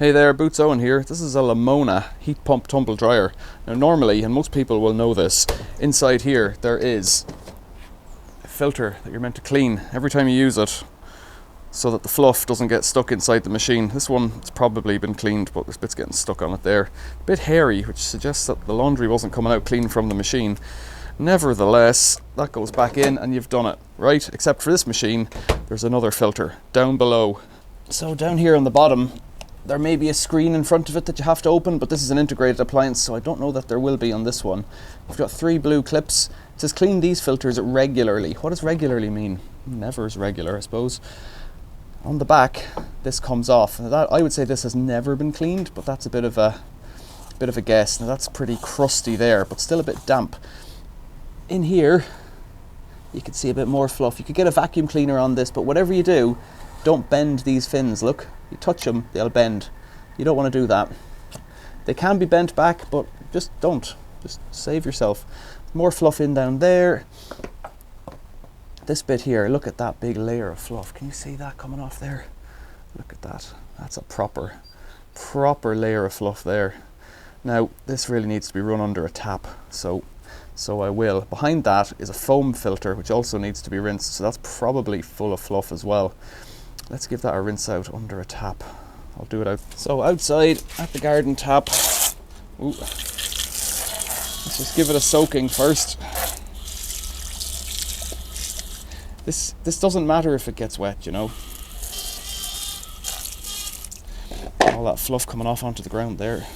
Hey there, Boots Owen here. This is a Lamona heat pump tumble dryer. Now normally, and most people will know this, inside here there is a filter that you're meant to clean every time you use it so that the fluff doesn't get stuck inside the machine. This one has probably been cleaned, but this bit's getting stuck on it there. A bit hairy, which suggests that the laundry wasn't coming out clean from the machine. Nevertheless, that goes back in and you've done it, right? Except for this machine, there's another filter down below. So down here on the bottom, there may be a screen in front of it that you have to open, but this is an integrated appliance, so I don't know that there will be on this one. You've got 3 blue clips. It says clean these filters regularly. What does regularly mean? Never is regular, I suppose. On the back, this comes off. Now that, I would say this has never been cleaned, but that's a bit of a guess. Now that's pretty crusty there, but still a bit damp. In here, you can see a bit more fluff. You could get a vacuum cleaner on this, but whatever you do, don't bend these fins. Look, you touch them, they'll bend. You don't want to do that. They can be bent back, but just don't. Just save yourself. More fluff in down there. This bit here, look at that big layer of fluff. Can you see that coming off there? Look at that. That's a proper layer of fluff there. Now, this really needs to be run under a tap, so I will. Behind that is a foam filter, which also needs to be rinsed, so that's probably full of fluff as well. Let's give that a rinse out under a tap. I'll do it out. So outside at the garden tap, ooh, let's just give it a soaking first. This doesn't matter if it gets wet, you know. All that fluff coming off onto the ground there.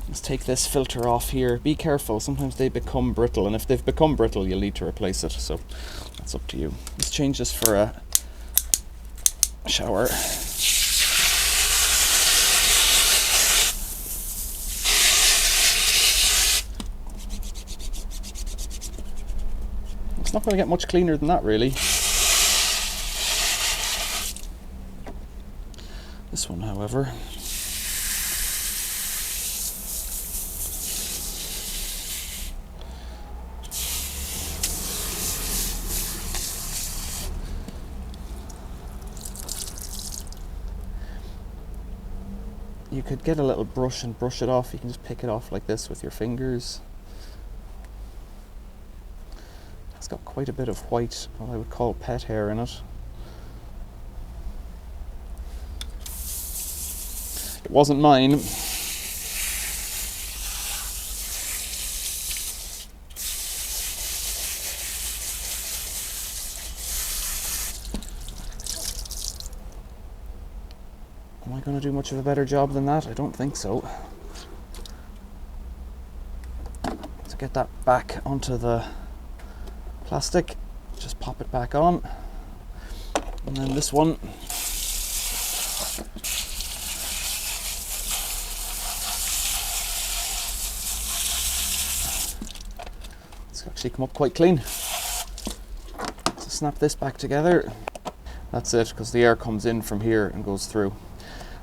Let's take this filter off here. Be careful, sometimes they become brittle, and if they've become brittle, you'll need to replace it, so that's up to you. Let's change this for a shower. It's not going to get much cleaner than that, really. This one, however, you could get a little brush and brush it off. You can just pick it off like this with your fingers. It's got quite a bit of white, what I would call pet hair in it. It wasn't mine. Am I going to do much of a better job than that? I don't think so. To get that back onto the plastic, just pop it back on. And then this one, it's actually come up quite clean. So snap this back together. That's it, because the air comes in from here and goes through.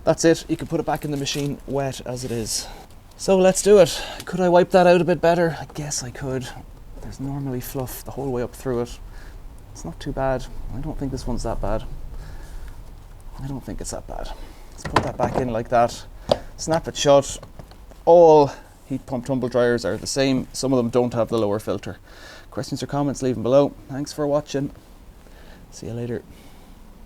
That's it. You can put it back in the machine wet as it is. So let's do it. Could I wipe that out a bit better? I guess I could. There's normally fluff the whole way up through it. It's not too bad. I don't think this one's that bad. I don't think it's that bad. Let's put that back in like that. Snap it shut. All heat pump tumble dryers are the same. Some of them don't have the lower filter. Questions or comments, leave them below. Thanks for watching. See you later.